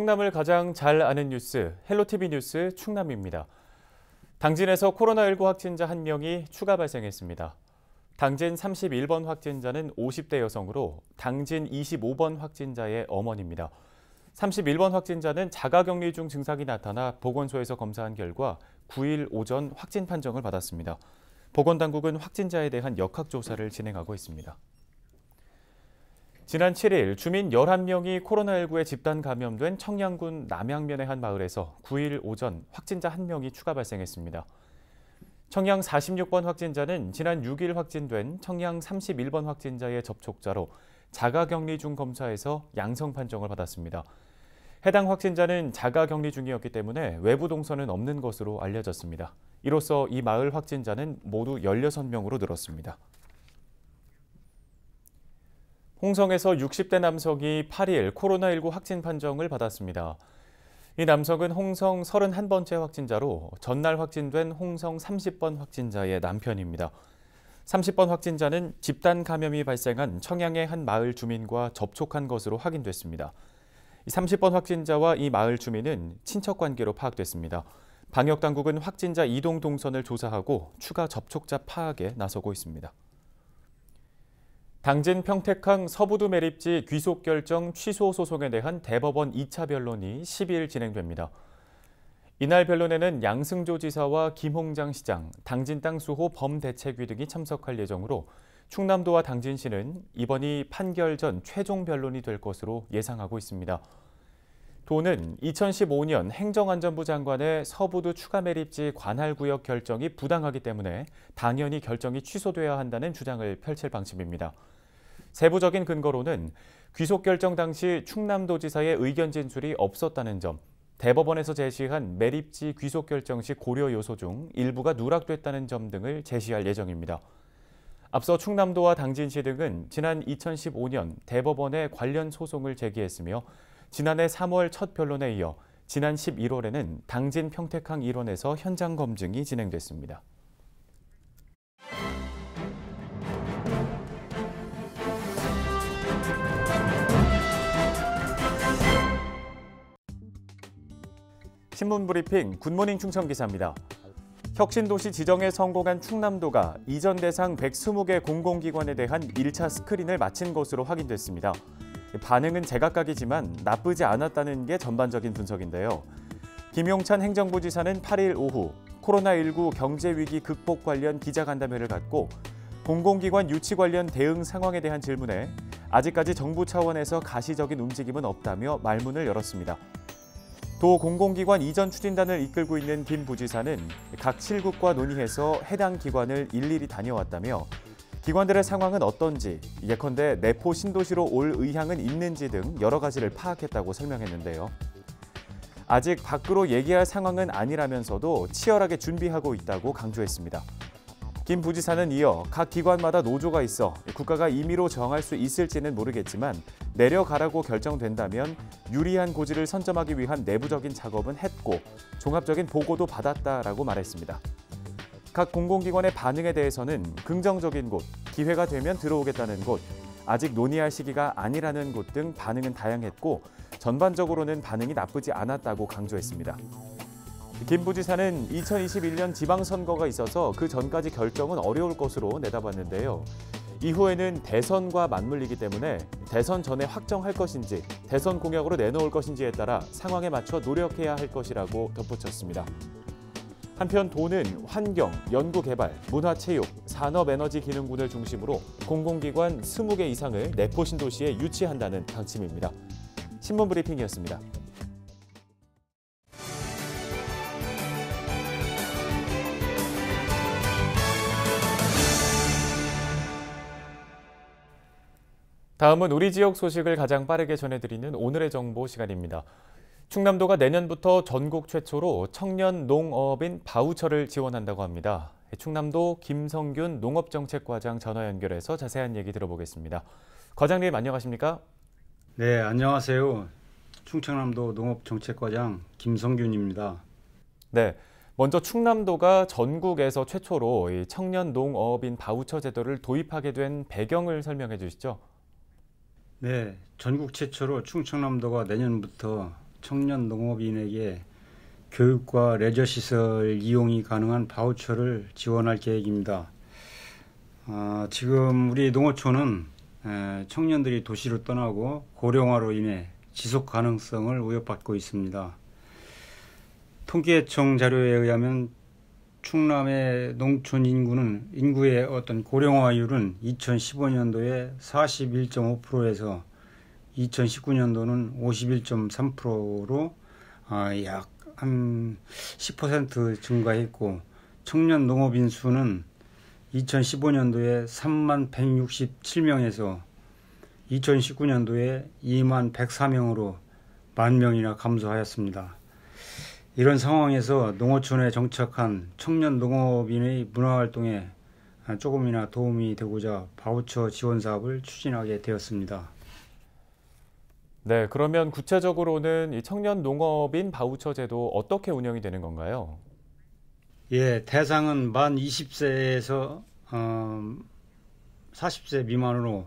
충남을 가장 잘 아는 뉴스, 헬로티비 뉴스 충남입니다. 당진에서 코로나19 확진자 1명이 추가 발생했습니다. 당진 31번 확진자는 50대 여성으로 당진 25번 확진자의 어머니입니다. 31번 확진자는 자가격리 중 증상이 나타나 보건소에서 검사한 결과 9일 오전 확진 판정을 받았습니다. 보건당국은 확진자에 대한 역학조사를 진행하고 있습니다. 지난 7일 주민 11명이 코로나19에 집단 감염된 청양군 남양면의 한 마을에서 9일 오전 확진자 1명이 추가 발생했습니다. 청양 46번 확진자는 지난 6일 확진된 청양 31번 확진자의 접촉자로 자가격리 중 검사에서 양성 판정을 받았습니다. 해당 확진자는 자가격리 중이었기 때문에 외부 동선은 없는 것으로 알려졌습니다. 이로써 이 마을 확진자는 모두 16명으로 늘었습니다. 홍성에서 60대 남성이 8일 코로나19 확진 판정을 받았습니다. 이 남성은 홍성 31번째 확진자로 전날 확진된 홍성 30번 확진자의 남편입니다. 30번 확진자는 집단 감염이 발생한 청양의 한 마을 주민과 접촉한 것으로 확인됐습니다. 30번 확진자와 이 마을 주민은 친척 관계로 파악됐습니다. 방역당국은 확진자 이동 동선을 조사하고 추가 접촉자 파악에 나서고 있습니다. 당진 평택항 서부두 매립지 귀속 결정 취소 소송에 대한 대법원 2차 변론이 10일 진행됩니다. 이날 변론에는 양승조 지사와 김홍장 시장, 당진 땅 수호 범대책위 등이 참석할 예정으로 충남도와 당진시는 이번이 판결 전 최종 변론이 될 것으로 예상하고 있습니다. 도는 2015년 행정안전부 장관의 서부두 추가 매립지 관할구역 결정이 부당하기 때문에 당연히 결정이 취소돼야 한다는 주장을 펼칠 방침입니다. 세부적인 근거로는 귀속 결정 당시 충남도지사의 의견 진술이 없었다는 점, 대법원에서 제시한 매립지 귀속 결정 시 고려 요소 중 일부가 누락됐다는 점 등을 제시할 예정입니다. 앞서 충남도와 당진시 등은 지난 2015년 대법원에 관련 소송을 제기했으며 지난해 3월 첫 변론에 이어 지난 11월에는 당진 평택항 일원에서 현장 검증이 진행됐습니다. 신문 브리핑 굿모닝 충청 기사입니다. 혁신도시 지정에 성공한 충남도가 이전 대상 120개 공공기관에 대한 1차 스크린을 마친 것으로 확인됐습니다. 반응은 제각각이지만 나쁘지 않았다는 게 전반적인 분석인데요. 김용찬 행정부지사는 8일 오후 코로나19 경제위기 극복 관련 기자간담회를 갖고 공공기관 유치 관련 대응 상황에 대한 질문에 아직까지 정부 차원에서 가시적인 움직임은 없다며 말문을 열었습니다. 도 공공기관 이전 추진단을 이끌고 있는 김 부지사는 각 실국과 논의해서 해당 기관을 일일이 다녀왔다며 기관들의 상황은 어떤지, 예컨대 내포 신도시로 올 의향은 있는지 등 여러 가지를 파악했다고 설명했는데요. 아직 밖으로 얘기할 상황은 아니라면서도 치열하게 준비하고 있다고 강조했습니다. 김 부지사는 이어 각 기관마다 노조가 있어 국가가 임의로 정할 수 있을지는 모르겠지만 내려가라고 결정된다면 유리한 고지를 선점하기 위한 내부적인 작업은 했고 종합적인 보고도 받았다라고 말했습니다. 각 공공기관의 반응에 대해서는 긍정적인 곳, 기회가 되면 들어오겠다는 곳, 아직 논의할 시기가 아니라는 곳 등 반응은 다양했고 전반적으로는 반응이 나쁘지 않았다고 강조했습니다. 김 부지사는 2021년 지방선거가 있어서 그 전까지 결정은 어려울 것으로 내다봤는데요. 이후에는 대선과 맞물리기 때문에 대선 전에 확정할 것인지 대선 공약으로 내놓을 것인지에 따라 상황에 맞춰 노력해야 할 것이라고 덧붙였습니다. 한편 도는 환경, 연구개발, 문화체육, 산업에너지기능군을 중심으로 공공기관 20개 이상을 내포 신도시에 유치한다는 방침입니다. 신문 브리핑이었습니다. 다음은 우리 지역 소식을 가장 빠르게 전해드리는 오늘의 정보 시간입니다. 충남도가 내년부터 전국 최초로 청년 농어업인 바우처를 지원한다고 합니다. 충남도 김성균 농업정책과장 전화 연결해서 자세한 얘기 들어보겠습니다. 과장님 안녕하십니까? 네, 안녕하세요. 충청남도 농업정책과장 김성균입니다. 네, 먼저 충남도가 전국에서 최초로 이 청년 농어업인 바우처 제도를 도입하게 된 배경을 설명해 주시죠. 네, 전국 최초로 충청남도가 내년부터 청년 농업인에게 교육과 레저시설 이용이 가능한 바우처를 지원할 계획입니다. 지금 우리 농어촌은 청년들이 도시로 떠나고 고령화로 인해 지속 가능성을 위협받고 있습니다. 통계청 자료에 의하면 충남의 농촌 인구의 어떤 고령화율은 2015년도에 41.5%에서 2019년도는 51.3%로 약 한 10% 증가했고, 청년 농업인 수는 2015년도에 3만 167명에서 2019년도에 2만 104명으로 10,000명이나 감소하였습니다. 이런 상황에서 농어촌에 정착한 청년 농업인의 문화활동에 조금이나 도움이 되고자 바우처 지원 사업을 추진하게 되었습니다. 네, 그러면 구체적으로는 이 청년 농업인 바우처 제도 어떻게 운영이 되는 건가요? 예, 대상은 만 20세에서 40세 미만으로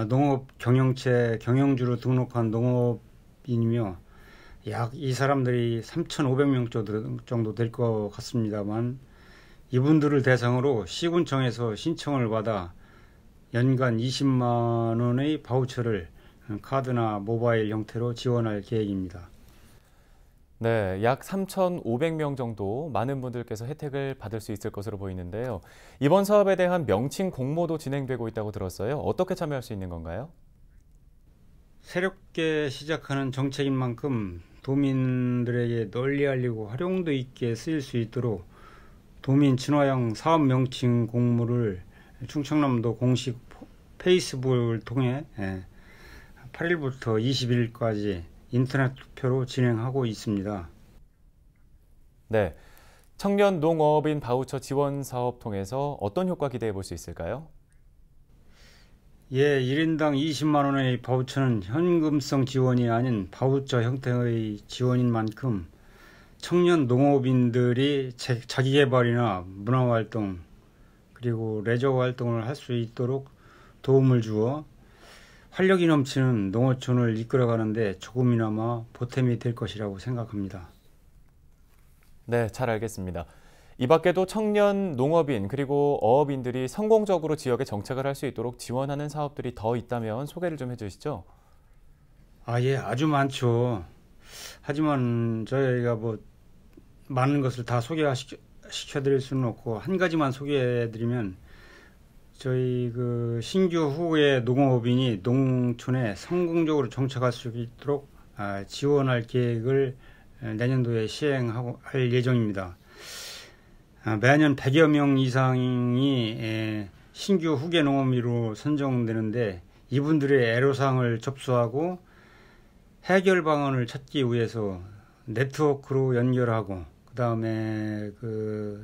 농업 경영체 경영주로 등록한 농업인이며, 약 이 사람들이 3,500명 정도 될 것 같습니다만, 이분들을 대상으로 시군청에서 신청을 받아 연간 20만 원의 바우처를 카드나 모바일 형태로 지원할 계획입니다. 네, 약 3,500명 정도 많은 분들께서 혜택을 받을 수 있을 것으로 보이는데요. 이번 사업에 대한 명칭 공모도 진행되고 있다고 들었어요. 어떻게 참여할 수 있는 건가요? 새롭게 시작하는 정책인 만큼 도민들에게 널리 알리고 활용도 있게 쓰일 수 있도록 도민 친화형 사업 명칭 공모를 충청남도 공식 페이스북을 통해 8일부터 21일까지 인터넷 투표로 진행하고 있습니다. 네, 청년 농업인 바우처 지원 사업 통해서 어떤 효과 기대해 볼 수 있을까요? 예, 1인당 20만 원의 바우처는 현금성 지원이 아닌 바우처 형태의 지원인 만큼 청년 농업인들이 자기개발이나 문화활동 그리고 레저 활동을 할 수 있도록 도움을 주어 활력이 넘치는 농어촌을 이끌어가는데 조금이나마 보탬이 될 것이라고 생각합니다. 네, 잘 알겠습니다. 이 밖에도 청년 농업인 그리고 어업인들이 성공적으로 지역에 정착을 할 수 있도록 지원하는 사업들이 더 있다면 소개를 좀 해주시죠. 예, 아주 많죠. 하지만 저희가 많은 것을 다 소개시켜드릴 수는 없고, 한 가지만 소개해드리면, 저희 신규 후의 농업인이 농촌에 성공적으로 정착할 수 있도록 지원할 계획을 내년도에 시행할 예정입니다. 매년 100여 명 이상이 신규 후계 농업인으로 선정되는데, 이분들의 애로사항을 접수하고 해결 방안을 찾기 위해서 네트워크로 연결하고, 그 다음에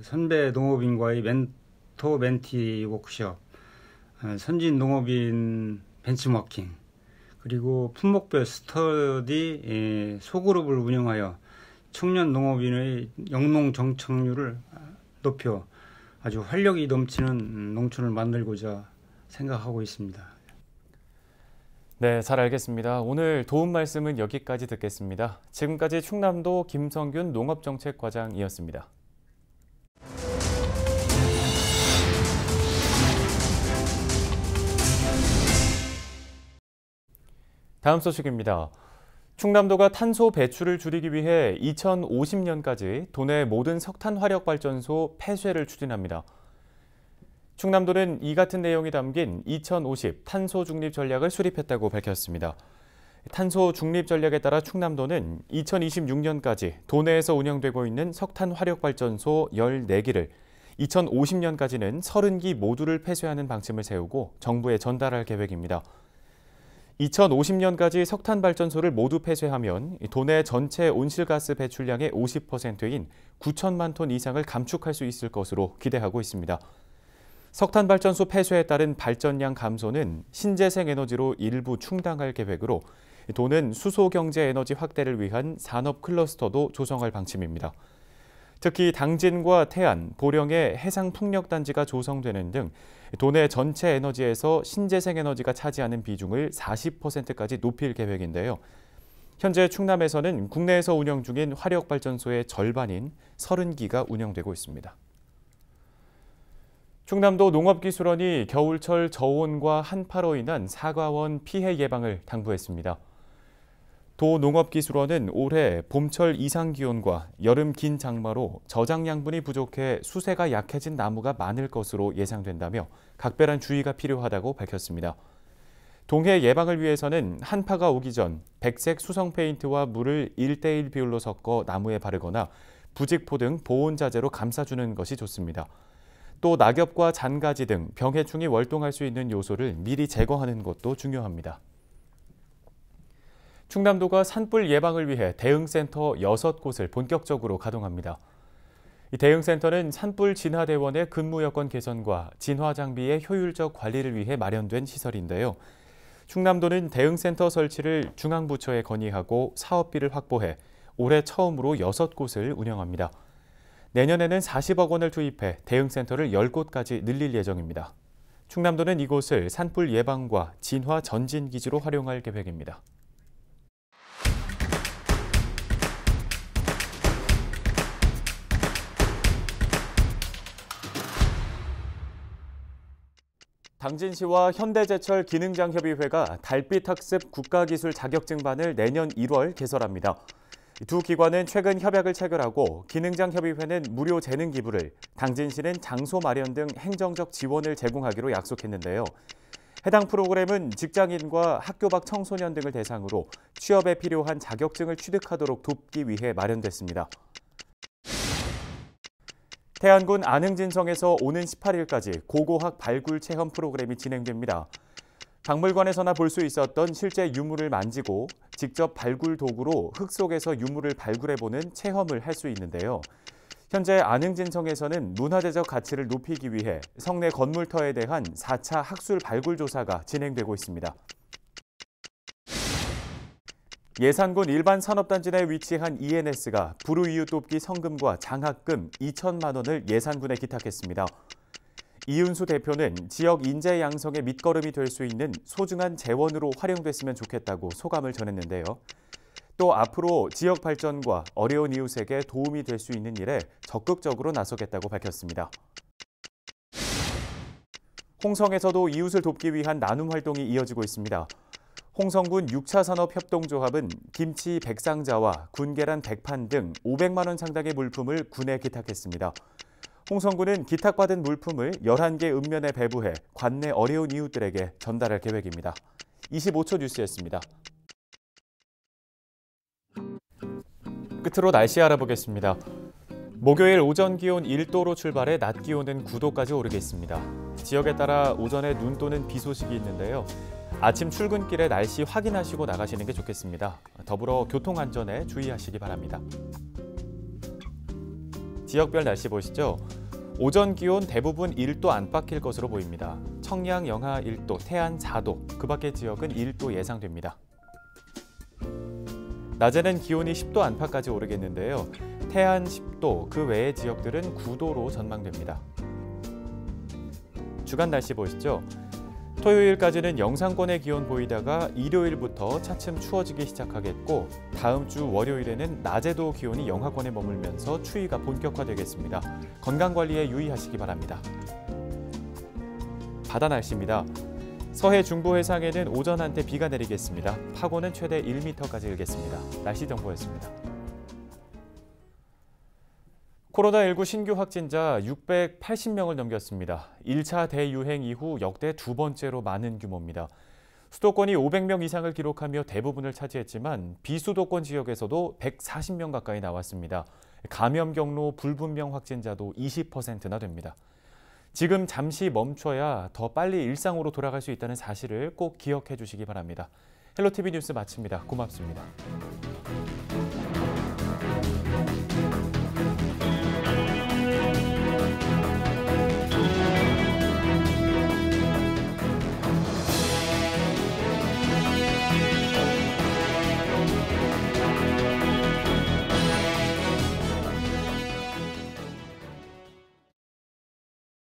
선배 농업인과의 멘토 멘티 워크숍, 선진 농업인 벤치마킹, 그리고 품목별 스터디 소그룹을 운영하여 청년 농업인의 영농 정착률을 높여 아주 활력이 넘치는 농촌을 만들고자 생각하고 있습니다. 네, 잘 알겠습니다. 오늘 도움 말씀은 여기까지 듣겠습니다. 지금까지 충남도 김성균 농업정책과장이었습니다. 다음 소식입니다. 충남도가 탄소 배출을 줄이기 위해 2050년까지 도내 모든 석탄 화력 발전소 폐쇄를 추진합니다. 충남도는 이 같은 내용이 담긴 2050 탄소 중립 전략을 수립했다고 밝혔습니다. 탄소 중립 전략에 따라 충남도는 2026년까지 도내에서 운영되고 있는 석탄 화력 발전소 14기를 2050년까지는 30기 모두를 폐쇄하는 방침을 세우고 정부에 전달할 계획입니다. 2050년까지 석탄 발전소를 모두 폐쇄하면 도내 전체 온실가스 배출량의 50%인 9천만 톤 이상을 감축할 수 있을 것으로 기대하고 있습니다. 석탄 발전소 폐쇄에 따른 발전량 감소는 신재생 에너지로 일부 충당할 계획으로 도는 수소 경제 에너지 확대를 위한 산업 클러스터도 조성할 방침입니다. 특히 당진과 태안, 보령의 해상 풍력 단지가 조성되는 등 도내 전체 에너지에서 신재생 에너지가 차지하는 비중을 40%까지 높일 계획인데요. 현재 충남에서는 국내에서 운영 중인 화력발전소의 절반인 30기가 운영되고 있습니다. 충남도 농업기술원이 겨울철 저온과 한파로 인한 사과원 피해 예방을 당부했습니다. 도 농업기술원은 올해 봄철 이상 기온과 여름 긴 장마로 저장 양분이 부족해 수세가 약해진 나무가 많을 것으로 예상된다며 각별한 주의가 필요하다고 밝혔습니다. 동해 예방을 위해서는 한파가 오기 전 백색 수성 페인트와 물을 1:1 비율로 섞어 나무에 바르거나 부직포 등 보온 자재로 감싸주는 것이 좋습니다. 또 낙엽과 잔가지 등 병해충이 월동할 수 있는 요소를 미리 제거하는 것도 중요합니다. 충남도가 산불 예방을 위해 대응센터 6곳을 본격적으로 가동합니다. 이 대응센터는 산불 진화대원의 근무 여건 개선과 진화 장비의 효율적 관리를 위해 마련된 시설인데요. 충남도는 대응센터 설치를 중앙부처에 건의하고 사업비를 확보해 올해 처음으로 6곳을 운영합니다. 내년에는 40억 원을 투입해 대응센터를 10곳까지 늘릴 예정입니다. 충남도는 이곳을 산불 예방과 진화 전진 기지로 활용할 계획입니다. 당진시와 현대제철 기능장협의회가 달빛학습 국가기술 자격증반을 내년 1월 개설합니다. 두 기관은 최근 협약을 체결하고 기능장협의회는 무료 재능 기부를, 당진시는 장소 마련 등 행정적 지원을 제공하기로 약속했는데요. 해당 프로그램은 직장인과 학교 밖 청소년 등을 대상으로 취업에 필요한 자격증을 취득하도록 돕기 위해 마련됐습니다. 태안군 안흥진성에서 오는 18일까지 고고학 발굴 체험 프로그램이 진행됩니다. 박물관에서나 볼 수 있었던 실제 유물을 만지고 직접 발굴 도구로 흙 속에서 유물을 발굴해보는 체험을 할 수 있는데요. 현재 안흥진성에서는 문화재적 가치를 높이기 위해 성내 건물터에 대한 4차 학술 발굴 조사가 진행되고 있습니다. 예산군 일반 산업단지 내 위치한 ENS가 불우이웃 돕기 성금과 장학금 2천만 원을 예산군에 기탁했습니다. 이윤수 대표는 지역 인재 양성의 밑거름이 될 수 있는 소중한 재원으로 활용됐으면 좋겠다고 소감을 전했는데요. 또 앞으로 지역 발전과 어려운 이웃에게 도움이 될 수 있는 일에 적극적으로 나서겠다고 밝혔습니다. 홍성에서도 이웃을 돕기 위한 나눔 활동이 이어지고 있습니다. 홍성군 6차 산업협동조합은 김치 100상자와 군계란 100판 등 500만 원 상당의 물품을 군에 기탁했습니다. 홍성군은 기탁받은 물품을 11개 읍면에 배부해 관내 어려운 이웃들에게 전달할 계획입니다. 25초 뉴스였습니다. 끝으로 날씨 알아보겠습니다. 목요일 오전 기온 1도로 출발해 낮 기온은 9도까지 오르겠습니다. 지역에 따라 오전에 눈 또는 비 소식이 있는데요. 아침 출근길에 날씨 확인하시고 나가시는 게 좋겠습니다. 더불어 교통안전에 주의하시기 바랍니다. 지역별 날씨 보시죠. 오전 기온 대부분 1도 안팎일 것으로 보입니다. 청량 영하 1도, 태안 4도, 그 밖의 지역은 1도 예상됩니다. 낮에는 기온이 10도 안팎까지 오르겠는데요. 태안 10도, 그 외의 지역들은 9도로 전망됩니다. 주간 날씨 보시죠. 토요일까지는 영상권의 기온 보이다가 일요일부터 차츰 추워지기 시작하겠고 다음 주 월요일에는 낮에도 기온이 영하권에 머물면서 추위가 본격화되겠습니다. 건강관리에 유의하시기 바랍니다. 바다 날씨입니다. 서해 중부 해상에는 오전 한때 비가 내리겠습니다. 파고는 최대 1m까지 일겠습니다. 날씨 정보였습니다. 코로나19 신규 확진자 680명을 넘겼습니다. 1차 대유행 이후 역대 두 번째로 많은 규모입니다. 수도권이 500명 이상을 기록하며 대부분을 차지했지만 비수도권 지역에서도 140명 가까이 나왔습니다. 감염 경로 불분명 확진자도 20%나 됩니다. 지금 잠시 멈춰야 더 빨리 일상으로 돌아갈 수 있다는 사실을 꼭 기억해 주시기 바랍니다. 헬로티비 뉴스 마칩니다. 고맙습니다.